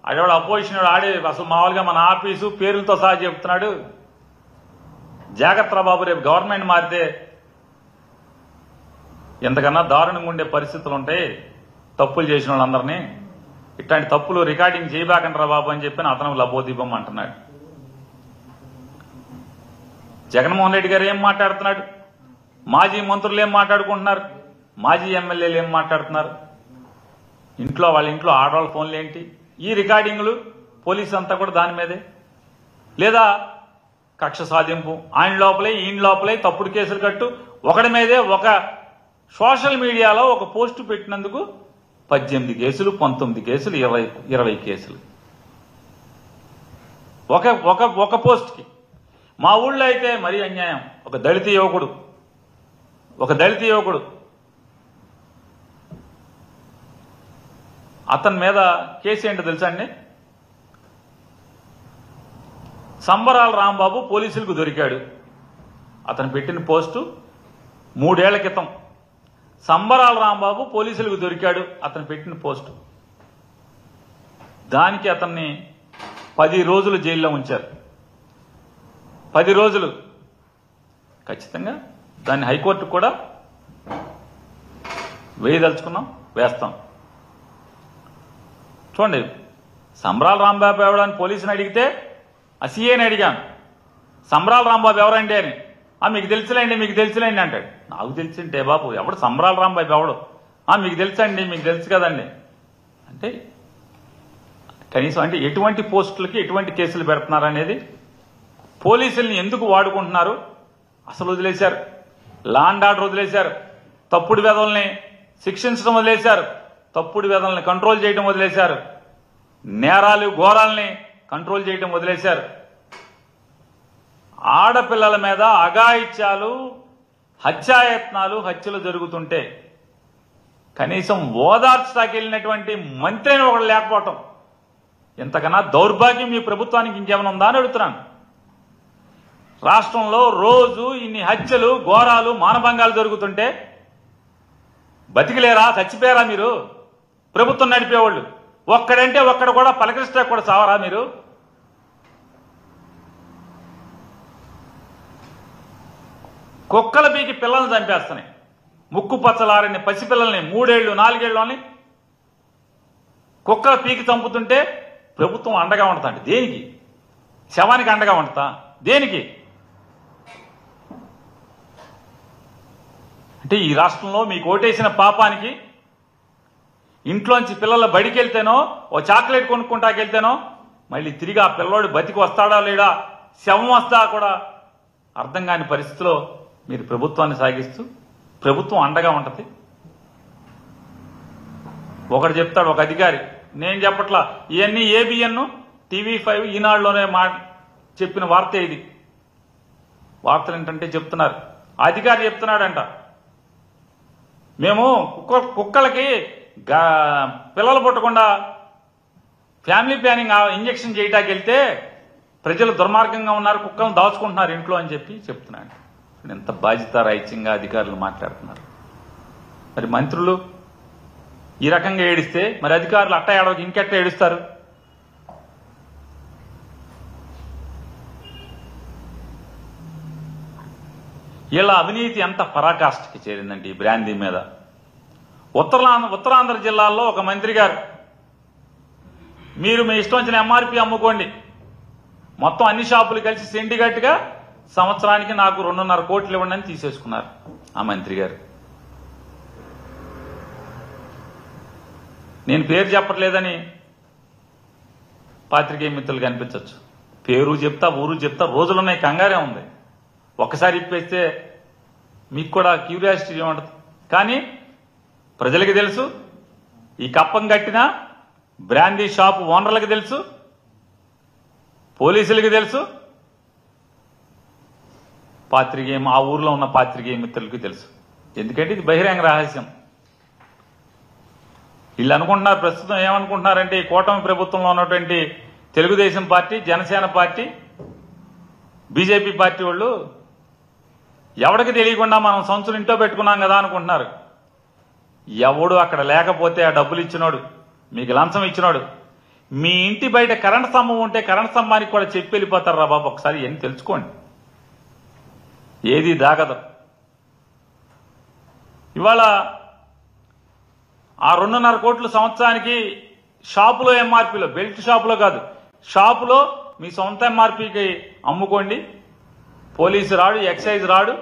S1: ఆడవాడు అపోజిషన్ ఆడే అసలు మామూలుగా మన ఆఫీసు పేర్లతో సహా చెప్తున్నాడు. జాగ్రత్త బాబు, రేపు గవర్నమెంట్ మారితే ఎంతకన్నా దారుణంగా ఉండే పరిస్థితులు ఉంటాయి. తప్పులు చేసిన వాళ్ళందరినీ ఇట్లాంటి తప్పులు రికార్డింగ్ చేయబాకంటారా బాబు అని చెప్పి అతను లబోదీపం అంటున్నాడు. జగన్మోహన్ రెడ్డి గారు ఏం మాట్లాడుతున్నాడు, మాజీ మంత్రులు ఏం మాట్లాడుకుంటున్నారు, మాజీ ఎమ్మెల్యేలు ఏం మాట్లాడుతున్నారు, వాళ్ళ ఇంట్లో ఆడవాళ్ళ ఫోన్లు ఏంటి, ఈ రికార్డింగ్లు పోలీసు అంతా కూడా దాని మీదే. లేదా కక్ష సాధింపు, ఆయన లోపలే ఈయన లోపలే తప్పుడు కేసులు కట్టు, ఒకడి మీదే ఒక సోషల్ మీడియాలో ఒక పోస్టు పెట్టినందుకు 18 కేసులు, 19 కేసులు, 20 కేసులు ఒక పోస్ట్కి. మా ఊళ్ళో అయితే మరీ అన్యాయం. ఒక దళిత యువకుడు అతని మీద కేసు ఏంటో తెలుసా అండి? సంబరాల రాంబాబు పోలీసులకు దొరికాడు. అతను పెట్టిన పోస్టు 3 ఏళ్ల క్రితం. సంబరాల రాంబాబు పోలీసులకు దొరికాడు అతను పెట్టిన పోస్టు. దానికి అతన్ని 10 రోజులు జైల్లో ఉంచారు. 10 రోజులు. ఖచ్చితంగా దాన్ని హైకోర్టుకు కూడా వేయదలుచుకున్నాం, వేస్తాం. చూడండి, సంబరాల రాంబాబు ఎవడని పోలీసుని అడిగితే ఆ సీఏని అడిగాను, సంబరాల రాంబాబు ఎవరండి అని. మీకు తెలుసులేండి అంటాడు. నాకు తెలిసింటే బాబు ఎవడు సంబరాల రాంబాబు ఎవడు? మీకు తెలుసండి, మీకు తెలుసు కదండి అంటే కనీసం అంటే ఎటువంటి పోస్టులకి ఎటువంటి కేసులు పెడుతున్నారు అనేది, పోలీసుల్ని ఎందుకు వాడుకుంటున్నారు అసలు వదిలేశారు. లా అండ్ ఆర్డర్ వదిలేశారు, తప్పుడు వెధవల్ని శిక్షించడం వదిలేశారు, తప్పుడు వెధవల్ని కంట్రోల్ చేయడం వదిలేశారు, నేరాలు ఘోరాల్ని కంట్రోల్ చేయడం వదిలేశారు. ఆడపిల్లల మీద అఘాయిత్యాలు, హత్యలు జరుగుతుంటే కనీసం ఓదార్చడానికి వెళ్ళినటువంటి మంత్రి అని ఒకడు లేకపోవటం, ఇంతకన్నా దౌర్భాగ్యం ఈ ప్రభుత్వానికి ఇంకేమైనా ఉందా అని అడుగుతున్నాను. రాష్ట్రంలో రోజు ఇన్ని హత్యలు, ఘోరాలు, మానభంగాలు జరుగుతుంటే బతికిలేరా, చచ్చిపోయారా మీరు? ప్రభుత్వం నడిపేవాళ్ళు ఒక్కడంటే ఒక్కడ కూడా పలకరిస్తే కూడా చావరా మీరు? కుక్కల పీకి పిల్లల్ని చంపేస్తున్నాయి. ముక్కు పచ్చలారని పసిపిల్లల్ని 3 ఏళ్ళు 4 ఏళ్ళని కుక్కల పీకి చంపుతుంటే ప్రభుత్వం అండగా ఉంటుందంట. దేనికి? శవానికి అండగా ఉంటుందా? దేనికి? అంటే ఈ రాష్ట్రంలో మీకు ఓటేసిన పాపానికి ఇంట్లోంచి పిల్లల బడికి వెళ్తేనో ఓ చాక్లెట్ కొనుక్కుంటాకెళ్తేనో మళ్ళీ తిరిగి ఆ పిల్లోడు బతికి వస్తాడా లేడా, శవం వస్తా కూడా అర్థం కాని పరిస్థితిలో మీరు ప్రభుత్వాన్ని సాగిస్తూ ప్రభుత్వం అండగా ఉంటుంది. ఒకడు చెప్తాడు, ఒక అధికారి, నేను చెప్పట్లా, ఇవన్నీ ఏబిఎన్, TV5, ఈనాడులోనే చెప్పిన వార్త ఇది. వార్తలు ఏంటంటే చెప్తున్నారు, అధికారి చెప్తున్నాడంట, మేము కుక్కలకి పిల్లలు పుట్టకుండా ఫ్యామిలీ ప్లానింగ్ ఇంజక్షన్ చేయడానికి వెళ్తే ప్రజలు దుర్మార్గంగా ఉన్నారు, కుక్కలను దాచుకుంటున్నారు ఇంట్లో అని చెప్పి చెప్తున్నాడు. ఎంత బాధ్యతారాహిత్యంగా అధికారులు మాట్లాడుతున్నారు. మరి మంత్రులు ఈ రకంగా ఏడిస్తే మరి అధికారులు అట్ట ఏడవకి ఇంకెట్ట ఏడుస్తారు? ఇలా అవినీతి ఎంత పరాకాష్ఠకి చేరిందంటే ఈ బ్రాందీ మీద. ఉత్తరాంధ్ర జిల్లాల్లో ఒక మంత్రి గారు, మీరు మీ ఇష్టం వచ్చిన MRP అమ్ముకోండి, మొత్తం అన్ని షాపులు కలిసి సిండికేట్గా సంవత్సరానికి నాకు 2.5 కోట్లు ఇవ్వండి అని తీసేసుకున్నారు ఆ మంత్రి గారు. నేను పేరు చెప్పట్లేదని పాత్రికేయ మిత్రులు కనిపించవచ్చు. పేరు చెప్తా, ఊరు చెప్తా, రోజులున్నాయి, కంగారే ఉంది. ఒక్కసారి ఇప్పేస్తే మీకు కూడా క్యూరియాసిటీ ఏముంటుంది. కానీ ప్రజలకి తెలుసు, ఈ కప్పం కట్టిన బ్రాందీ షాపు ఓనర్లకు తెలుసు, పోలీసులకి తెలుసు, ఆ ఊర్లో ఉన్న పాత్రికేయ మిత్రులకి తెలుసు. ఎందుకంటే ఇది బహిరంగ రహస్యం. వీళ్ళు అనుకుంటున్నారు, ప్రస్తుతం ఏమనుకుంటున్నారంటే ఈ కూటమి ప్రభుత్వంలో ఉన్నటువంటి Telugu Desam party, Janasena party, BJP party వాళ్ళు ఎవరికి తెలియకుండా మనం సంచులు ఇంట్లో పెట్టుకున్నాం కదా అనుకుంటున్నారు. ఎవడు అక్కడ లేకపోతే ఆ డబ్బులు ఇచ్చినోడు, మీకు లంచం ఇచ్చినోడు, మీ ఇంటి బయట కరెంట్ స్తంభం ఉంటే కరెంట్ స్తంభానికి కూడా చెప్పి వెళ్ళిపోతారు రా బాబు, ఒకసారి ఏం తెలుసుకోండి. ఏది దాగదు. ఇవాళ ఆ 2.5 కోట్లు సంవత్సరానికి షాపులో ఎంఆర్పీలో, బెల్ట్ షాపులో కాదు, షాపులో మీ సొంత ఎంఆర్పీకి అమ్ముకోండి, పోలీసు రాడు, ఎక్సైజ్ రాడు,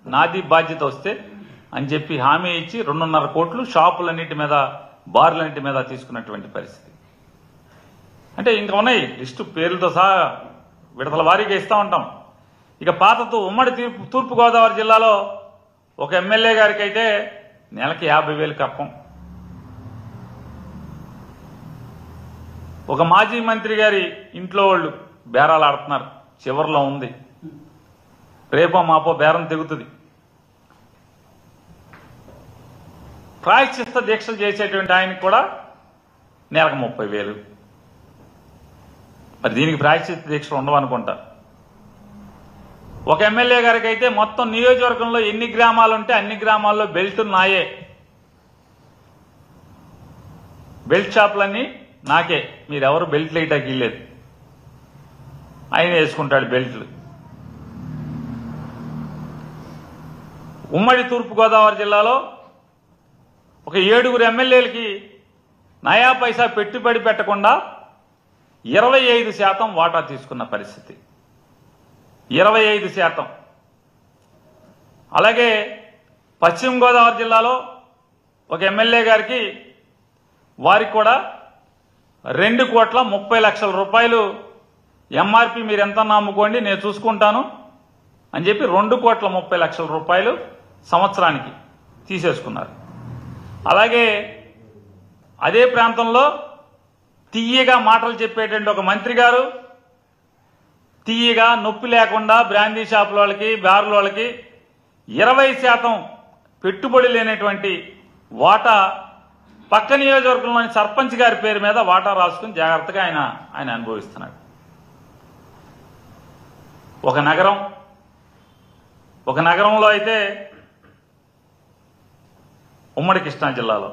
S1: నాది బాధ్యత వస్తే అని చెప్పి హామీ ఇచ్చి 2.5 కోట్లు షాపులన్నిటి మీద, బార్లన్నిటి మీద తీసుకున్నటువంటి పరిస్థితి. అంటే ఇంకా ఉన్నాయి లిస్టు, పేర్లతో సహా విడతల వారీగా ఇస్తూ ఉంటాం. ఇక పాతతో ఉమ్మడి తూర్పుగోదావరి జిల్లాలో ఒక ఎమ్మెల్యే గారికి అయితే నెలకి 50,000 కప్పం. ఒక మాజీ మంత్రి గారి ఇంట్లో వాళ్ళు బేరాలు ఆడుతున్నారు, చివరిలో ఉంది, రేపో మాపో బేరం తెగుతుంది. ప్రాయశ్చిత్త దీక్షలు చేసేటువంటి ఆయనకు కూడా నెలకు 30,000. మరి దీనికి ప్రాయశ్చిత్త దీక్షలు ఉండవనుకుంటా. ఒక ఎమ్మెల్యే గారికి అయితే మొత్తం నియోజకవర్గంలో ఎన్ని గ్రామాలు ఉంటే అన్ని గ్రామాల్లో బెల్ట్ నాయే, బెల్ట్ షాపులన్నీ నాకే, మీరెవరు బెల్ట్లు వేయటానికి ఇల్లేదు, ఆయన వేసుకుంటాడు బెల్ట్లు. ఉమ్మడి తూర్పుగోదావరి జిల్లాలో ఒక 7 ఎమ్మెల్యేలకి నయా పైసా పెట్టుబడి పెట్టకుండా 25% వాటా తీసుకున్న పరిస్థితి. 25%. అలాగే పశ్చిమ గోదావరి జిల్లాలో ఒక ఎమ్మెల్యే గారికి, వారికి కూడా 2,30,00,000 రూపాయలు ఎంఆర్పీ మీరు ఎంత అమ్ముకోండి నేను చూసుకుంటాను అని చెప్పి 2,30,00,000 రూపాయలు సంవత్సరానికి తీసేసుకున్నారు. అలాగే అదే ప్రాంతంలో తీయగా మాటలు చెప్పేటువంటి ఒక మంత్రి గారు తీయగా నొప్పి లేకుండా బ్రాందీ షాపుల వాళ్ళకి, బార్ల వాళ్ళకి 20% పెట్టుబడి లేనటువంటి వాటా పక్క నియోజకవర్గంలోని సర్పంచ్ గారి పేరు మీద వాటా రాసుకుని జాగ్రత్తగా ఆయన అనుభవిస్తున్నాడు. ఒక నగరంలో అయితే ఉమ్మడి కృష్ణా జిల్లాలో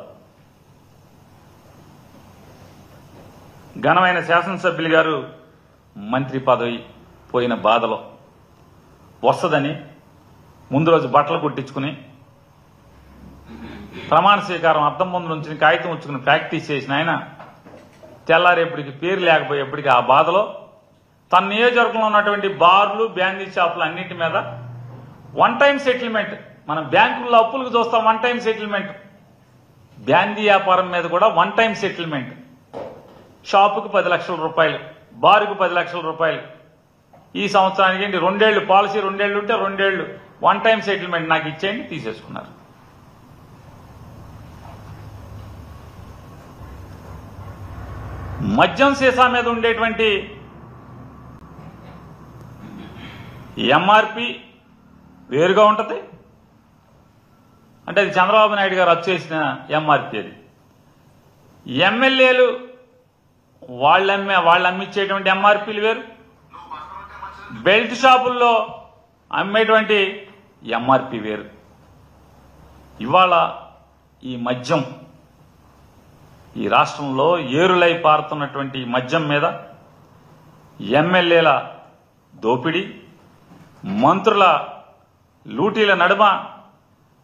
S1: ఘనమైన శాసనసభ్యులు గారు మంత్రి పదవి పోయిన బాధలో వస్తుందని ముందు రోజు బట్టలు కుట్టించుకుని ప్రమాణ స్వీకారం అద్దం ముందు నుంచి కాగితం ఉంచుకుని ప్రాక్టీస్ చేసిన ఆయన తెల్లారేపటికి పేరు లేకపోయేప్పటికీ ఆ బాధలో తన నియోజకవర్గంలో ఉన్నటువంటి బార్లు, బ్రాందీ షాపులు అన్నింటి మీద 1 టైం సెటిల్మెంట్. మనం బ్యాంకుల్లో అప్పులకు చూస్తాం 1 టైం సెటిల్మెంట్, బ్రాందీ వ్యాపారం మీద కూడా 1 టైం సెటిల్మెంట్. షాపుకు 10 లక్షల రూపాయలు, బారుకు 10 లక్షల రూపాయలు. ఈ సంవత్సరానికి ఏంటి 2 ఏళ్లు పాలసీ, 2 ఏళ్లు ఉంటే 2 ఏళ్లు 1 టైం సెటిల్మెంట్ నాకు ఇచ్చేయండి, తీసేసుకున్నారు. మద్యం సీసా మీద ఉండేటువంటి ఎంఆర్పి వేరుగా ఉంటుంది. అంటే అది చంద్రబాబు నాయుడు గారు వచ్చేసిన ఎంఆర్పి. అది ఎమ్మెల్యేలు వాళ్ళు అమ్మిచ్చేటువంటి ఎంఆర్పీలు వేరు, బెల్ట్ షాపుల్లో అమ్మేటువంటి ఎంఆర్పి వేరు. ఇవాళ ఈ మద్యం, ఈ రాష్ట్రంలో ఏరులై పారుతున్నటువంటి మద్యం మీద ఎమ్మెల్యేల దోపిడీ, మంత్రుల లూటీల నడుమ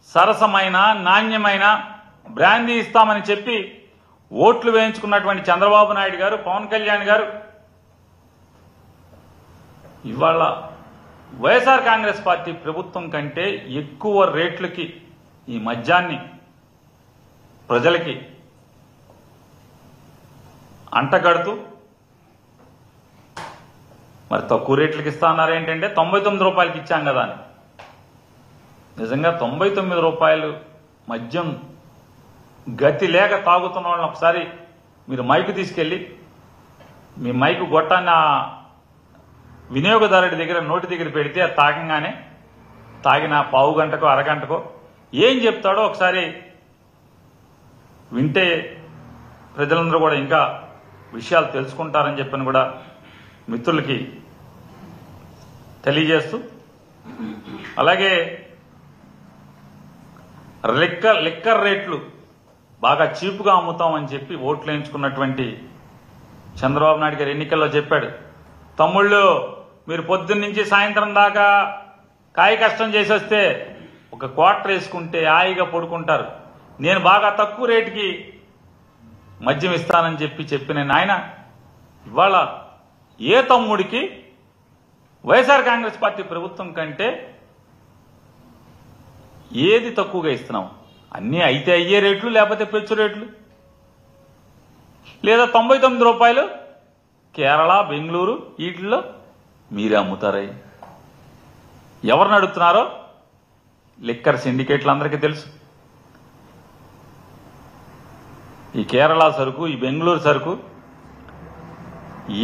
S1: సరసమైన నాణ్యమైన బ్రాందీ ఇస్తామని చెప్పి ఓట్లు వేయించుకున్నటువంటి చంద్రబాబు నాయుడు గారు, పవన్ కళ్యాణ్ గారు ఇవాళ వైఎస్ఆర్ కాంగ్రెస్ పార్టీ ప్రభుత్వం కంటే ఎక్కువ రేట్లకి ఈ మద్యాన్ని ప్రజలకి అంటగడుతూ మరి తక్కువ రేట్లకి ఇస్తా అన్నారు. ఏంటంటే 99 రూపాయలకి ఇచ్చాం కదా అని. నిజంగా 99 రూపాయలు మద్యం గతి లేక తాగుతున్న వాళ్ళని ఒకసారి మీరు మైకు తీసుకెళ్లి మీ మైకు గొట్టాన్ని ఆ వినియోగదారుడి దగ్గర నోటి దగ్గర పెడితే అది తాగంగానే తాగిన పావు గంటకో అరగంటకో ఏం చెప్తాడో ఒకసారి వింటే ప్రజలందరూ కూడా ఇంకా విషయాలు తెలుసుకుంటారని చెప్పని కూడా మిత్రులకి తెలియజేస్తూ, అలాగే లిక్కర్ రేట్లు బాగా చీపుగా అమ్ముతామని చెప్పి ఓట్లు వేయించుకున్నటువంటి చంద్రబాబు నాయుడు గారు ఎన్నికల్లో చెప్పాడు, తమ్ముళ్ళు మీరు పొద్దున్న నుంచి సాయంత్రం దాకా కాయ కష్టం చేసి వస్తే ఒక క్వార్టర్ వేసుకుంటే హాయిగా పడుకుంటారు, నేను బాగా తక్కువ రేటుకి మద్యం ఇస్తానని చెప్పిన ఆయన ఇవాళ ఏ తమ్ముడికి వైఎస్ఆర్ కాంగ్రెస్ పార్టీ ప్రభుత్వం కంటే ఏది తక్కువగా ఇస్తున్నాం? అన్నీ అయితే అయ్యే రేట్లు, లేకపోతే పెంచు రేట్లు, లేదా 99 రూపాయలు కేరళ, బెంగళూరు వీటిల్లో మీరే అమ్ముతారా? ఎవరు నడుపుతున్నారో లిక్కర్ సిండికేట్లు అందరికీ తెలుసు. ఈ కేరళ సరుకు, ఈ బెంగళూరు సరుకు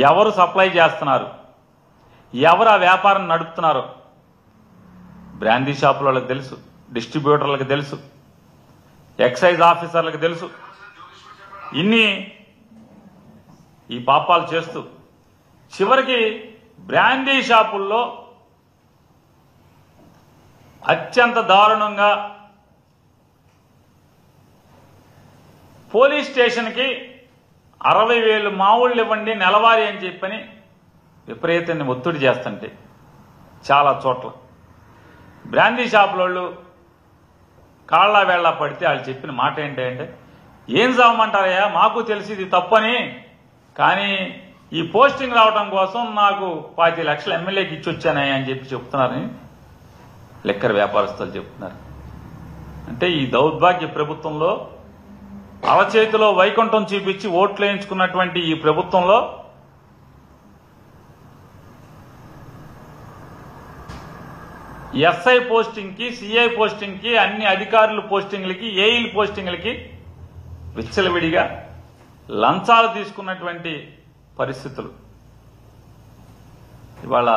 S1: ఎవరు సప్లై చేస్తున్నారు, ఎవరు ఆ వ్యాపారం నడుపుతున్నారో బ్రాందీ షాపుల వాళ్ళకి తెలుసు, డిస్ట్రిబ్యూటర్లకు తెలుసు, ఎక్సైజ్ ఆఫీసర్లకు తెలుసు. ఇన్ని ఈ పాపాలు చేస్తూ చివరికి బ్రాందీ షాపుల్లో అత్యంత దారుణంగా పోలీస్ స్టేషన్కి 60,000 మామూళ్ళు ఇవ్వండి నెలవారీ అని చెప్పని విపరీతాన్ని ఒత్తిడి చేస్తుంటే చాలా చోట్ల బ్రాందీ షాపులోళ్ళు కాళ్ళ వేళ్ళ పడితే వాళ్ళు చెప్పిన మాట ఏంటంటే, ఏం చావమంటారయ్యా, మాకు తెలిసి ఇది తప్పని, కానీ ఈ పోస్టింగ్ రావడం కోసం నాకు 5 లక్షలు ఎమ్మెల్యేకి ఇచ్చి వచ్చానయ్యా అని చెప్తున్నారని లిక్కర్ వ్యాపారస్తులు చెప్తున్నారు. అంటే ఈ దౌర్భాగ్య ప్రభుత్వంలో అరచేతిలో వైకుంఠం చూపించి ఓట్లు వేయించుకున్నటువంటి ఈ ప్రభుత్వంలో ఎస్ఐ పోస్టింగ్కి, సిఐ పోస్టింగ్కి, అన్ని అధికారుల పోస్టింగ్లకి, ఏఈల పోస్టింగ్లకి విచ్చలవిడిగా లంచాలు తీసుకున్నటువంటి పరిస్థితులు ఇవాళ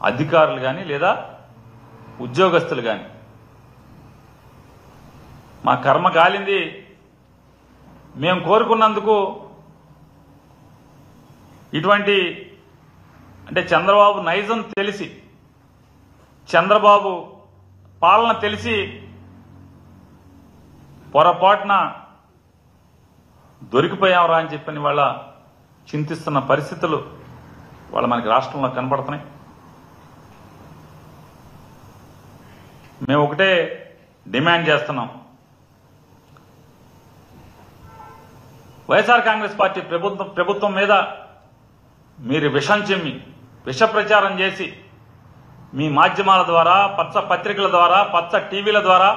S1: అధికారులు కానీ లేదా ఉద్యోగస్తులు కానీ మా కర్మ కాలింది, మేము కోరుకున్నందుకు ఇటువంటి అంటే చంద్రబాబు నైజం తెలిసి, చంద్రబాబు పాలన తెలిసి పొరపాటున దొరికిపోయామరా అని చెప్పని వాళ్ళ చింతిస్తున్న పరిస్థితులు వాళ్ళ మనకి రాష్ట్రంలో కనబడుతున్నాయి. మేము ఒకటే డిమాండ్ చేస్తున్నాం, వైఎస్ఆర్ కాంగ్రెస్ పార్టీ ప్రభుత్వం మీద మీరు విషం చెమ్మి, విష ప్రచారం చేసి మీ మాధ్యమాల ద్వారా, పచ్చ పత్రికల ద్వారా, పచ్చ టీవీల ద్వారా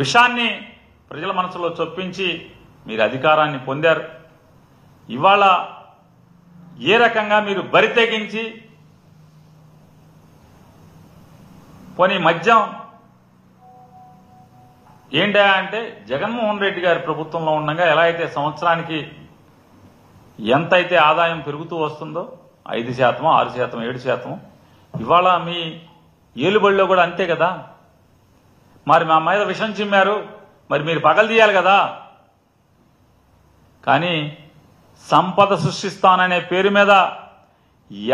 S1: విషాన్ని ప్రజల మనసులో చొప్పించి మీరు అధికారాన్ని పొందారు. ఇవాళ ఏ రకంగా మీరు బరి తెగించి పోనీ మద్యం ఏంటా అంటే జగన్మోహన్ రెడ్డి గారి ప్రభుత్వంలో ఉండగా ఎలా అయితే సంవత్సరానికి ఎంతైతే ఆదాయం పెరుగుతూ వస్తుందో 5%, 6%, 7%, ఇవాళ మీ ఏలుబడిలో కూడా అంతే కదా. మరి మా మీద విషం చిమ్మారు, మరి మీరు పగలు తీయాలి కదా. కానీ సంపద సృష్టిస్తాననే పేరు మీద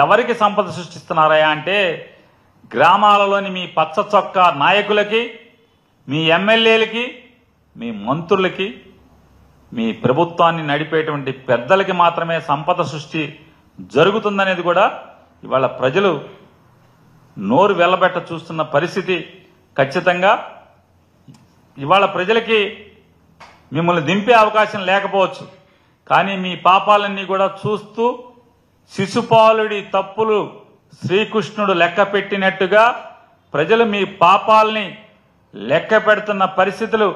S1: ఎవరికి సంపద సృష్టిస్తున్నారా అంటే గ్రామాలలోని మీ పచ్చ చొక్కా నాయకులకి, మీ ఎమ్మెల్యేలకి, మీ మంత్రులకి, మీ ప్రభుత్వాన్ని నడిపేటువంటి పెద్దలకి మాత్రమే సంపద సృష్టి జరుగుతుందనేది కూడా ఇవాళ ప్రజలు నోరు వెల్లబెట్ట చూస్తున్న పరిస్థితి. ఖచ్చితంగా ఇవాళ ప్రజలకి మిమ్మల్ని దింపే అవకాశం లేకపోవచ్చు, కానీ మీ పాపాలన్నీ కూడా చూస్తూ శిశుపాలుడి తప్పులు శ్రీకృష్ణుడు లెక్క పెట్టినట్టుగా ప్రజలు మీ పాపాలని లెక్క పెడుతున్న పరిస్థితులు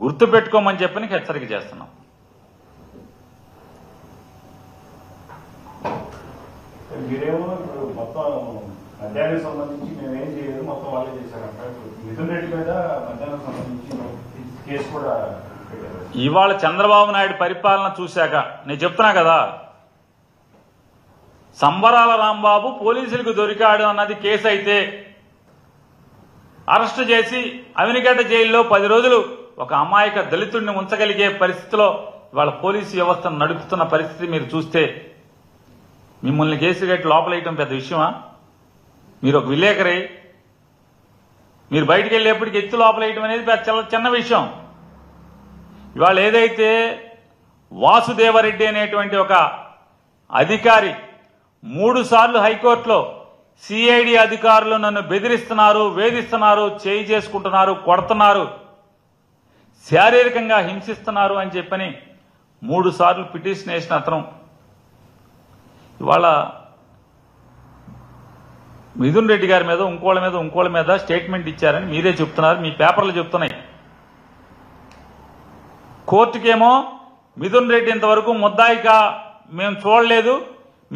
S1: గుర్తుపెట్టుకోమని చెప్పని హెచ్చరిక చేస్తున్నాం.
S2: మీరేమో ఇప్పుడు మొత్తం మద్యానికి సంబంధించి మేమేం చేయలేదు, మొత్తం వాళ్ళే చేశారంట. మిథున్ రెడ్డి మీద మద్యానికి సంబంధించి కేసు కూడా పెట్టారు.
S1: ఇవాళ చంద్రబాబు నాయుడు పరిపాలన చూశాక నేను చెప్తున్నా కదా, సంబరాల రాంబాబు పోలీసులకు దొరికాడు అన్నది కేసు అయితే అరెస్టు చేసి అవినిగడ్డ జైల్లో 10 రోజులు ఒక అమాయక దళితుడిని ఉంచగలిగే పరిస్థితిలో ఇవాళ పోలీసు వ్యవస్థను నడుపుతున్న పరిస్థితి మీరు చూస్తే మిమ్మల్ని కేసు కట్టి లోపలేయటం పెద్ద విషయమా? మీరు ఒక విలేకరి, మీరు బయటికి వెళ్ళేప్పటికి ఎత్తి లోపలేయటం అనేది చిన్న విషయం. ఇవాళ ఏదైతే వాసుదేవరెడ్డి అనేటువంటి ఒక అధికారి 3 సార్లు హైకోర్టులో సిఐడి అధికారులు నన్ను బెదిరిస్తున్నారు, వేధిస్తున్నారు, చేయి చేసుకుంటున్నారు, కొడుతున్నారు, శారీరకంగా హింసిస్తున్నారు అని చెప్పని 3 సార్లు పిటిషన్ వేసిన అతను ఇవాళ మిథున్ రెడ్డి గారి మీద ఇంకోళ్ళ మీద స్టేట్మెంట్ ఇచ్చారని మీరే చెప్తున్నారు, మీ పేపర్లు చెప్తున్నాయి. కోర్టుకేమో మిథున్ రెడ్డి ఇంతవరకు ముద్దాయిగా మేము చూడలేదు,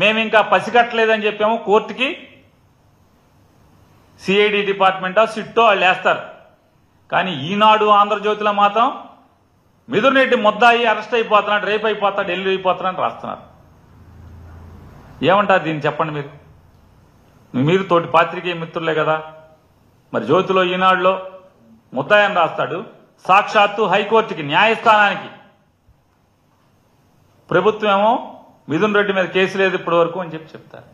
S1: మేము ఇంకా పసిగట్టలేదని చెప్పాము కోర్టుకి. సిఐడి డిపార్ట్మెంటా సిట్టో వాళ్ళు వేస్తారు. కానీ ఈనాడు ఆంధ్రజ్యోతిలో మాత్రం మిథున్ రెడ్డి ముద్దాయి, అరెస్ట్ అయిపోతున్నాడు, రేపు అయిపోతాడు, ఎల్లు అయిపోతాడని రాస్తున్నారు. ఏమంటారు దీన్ని చెప్పండి మీరు? మీరు తోటి పాత్రికేయ మిత్రులే కదా. మరి జ్యోతిలో ఈనాడులో ముద్దాయి అని రాస్తాడు, సాక్షాత్తు హైకోర్టుకి న్యాయస్థానానికి ప్రభుత్వం ఏమో మిథున్ రెడ్డి మీద కేసు లేదు ఇప్పటి వరకు అని చెప్తారు.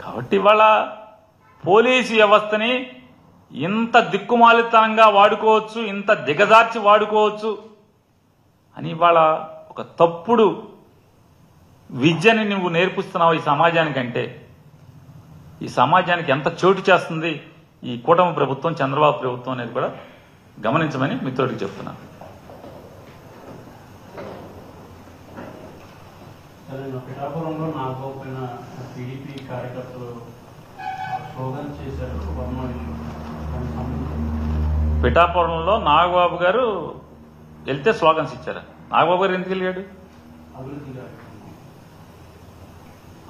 S1: కాబట్టి ఇవాళ పోలీసు వ్యవస్థని ఇంత దిక్కుమాలితనంగా వాడుకోవచ్చు, ఇంత దిగజార్చి వాడుకోవచ్చు అని ఇవాళ ఒక తప్పుడు విద్యని నువ్వు నేర్పిస్తున్నావు ఈ సమాజానికంటే ఈ సమాజానికి ఎంత చోటు చేస్తుంది ఈ కూటమి ప్రభుత్వం, చంద్రబాబు ప్రభుత్వం అనేది కూడా గమనించమని మిత్రుడికి చెప్తున్నాను.
S3: పిఠాపురంలో నాగోపైన టీడీపీ కార్యకర్తలు స్లోగన్ చేశారు.
S1: పిఠాపురంలో నాగబాబు గారు వెళ్తే స్లోగన్స్ ఇచ్చారా? నాగబాబు గారు ఎందుకు వెళ్ళాడు?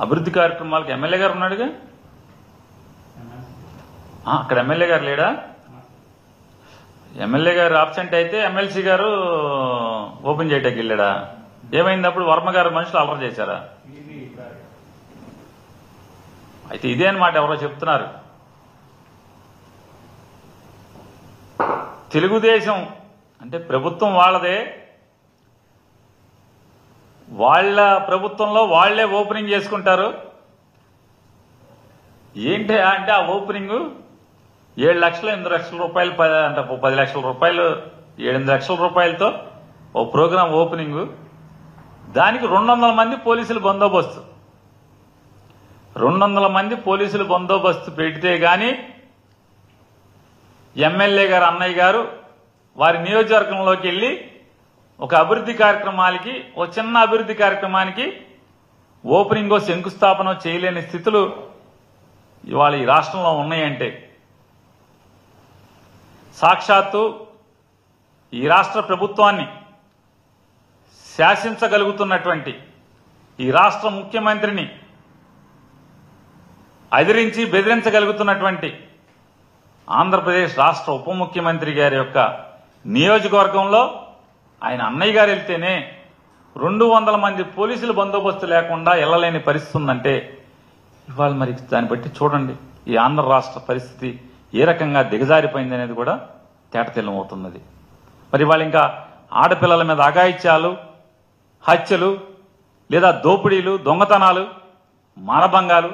S1: అభివృద్ధి కార్యక్రమాలకు ఎమ్మెల్యే గారు ఉన్నాడుగా. అక్కడ ఎమ్మెల్యే గారు లేడా? ఎమ్మెల్యే గారు ఆబ్సెంట్ అయితే ఎమ్మెల్సీ గారు ఓపెన్ చేయడానికి వెళ్ళాడా? ఏమైంది అప్పుడు? వర్మ గారు మనుషులు అలర్ చేశారా? అయితే ఇదే అన్నమాట ఎవరో చెప్తున్నారు. తెలుగుదేశం అంటే ప్రభుత్వం వాళ్ళదే, వాళ్ళ ప్రభుత్వంలో వాళ్లే ఓపెనింగ్ చేసుకుంటారు. ఏంటి అంటే ఆ ఓపెనింగ్ 7 లక్షలు 8 లక్షల రూపాయలు అంటే 10 లక్షల రూపాయలు 7-8 లక్షల రూపాయలతో ఓ ప్రోగ్రాం ఓపెనింగ్. దానికి 200 మంది పోలీసులు బందోబస్తు. 200 మంది పోలీసులు బందోబస్తు పెడితే గాని ఎమ్మెల్యే గారు అన్నయ్య గారు వారి నియోజకవర్గంలోకి వెళ్లి ఒక అభివృద్ధి కార్యక్రమాలకి, ఓ చిన్న అభివృద్ధి కార్యక్రమానికి ఓపెనింగో శంకుస్థాపన చేయలేని స్థితులు ఇవాళ ఈ రాష్ట్రంలో ఉన్నాయంటే సాక్షాత్తు ఈ రాష్ట్ర ప్రభుత్వాన్ని శాసించగలుగుతున్నటువంటి ఈ రాష్ట్ర ముఖ్యమంత్రిని అదిరించి బెదిరించగలుగుతున్నటువంటి ఆంధ్రప్రదేశ్ రాష్ట్ర ఉప ముఖ్యమంత్రి గారి యొక్క నియోజకవర్గంలో ఆయన అన్నయ్య గారు వెళ్తేనే 200 మంది పోలీసులు బందోబస్తు లేకుండా వెళ్ళలేని పరిస్థితి ఉందంటే ఇవాళ మరి దాన్ని బట్టి చూడండి ఈ ఆంధ్ర రాష్ట్ర పరిస్థితి ఏ రకంగా దిగజారిపోయింది అనేది కూడా తేటతెల్లమవుతున్నది. మరి వాళ్ళు ఇంకా ఆడపిల్లల మీద అఘాయిత్యాలు, హత్యలు లేదా దోపిడీలు, దొంగతనాలు, మానభంగాలు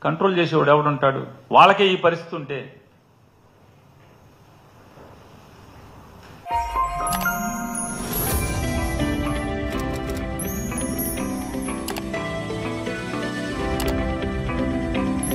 S1: కంట్రోల్ చేసేవాడు ఎవడుంటాడు? వాళ్ళకే ఈ పరిస్థితి ఉంటే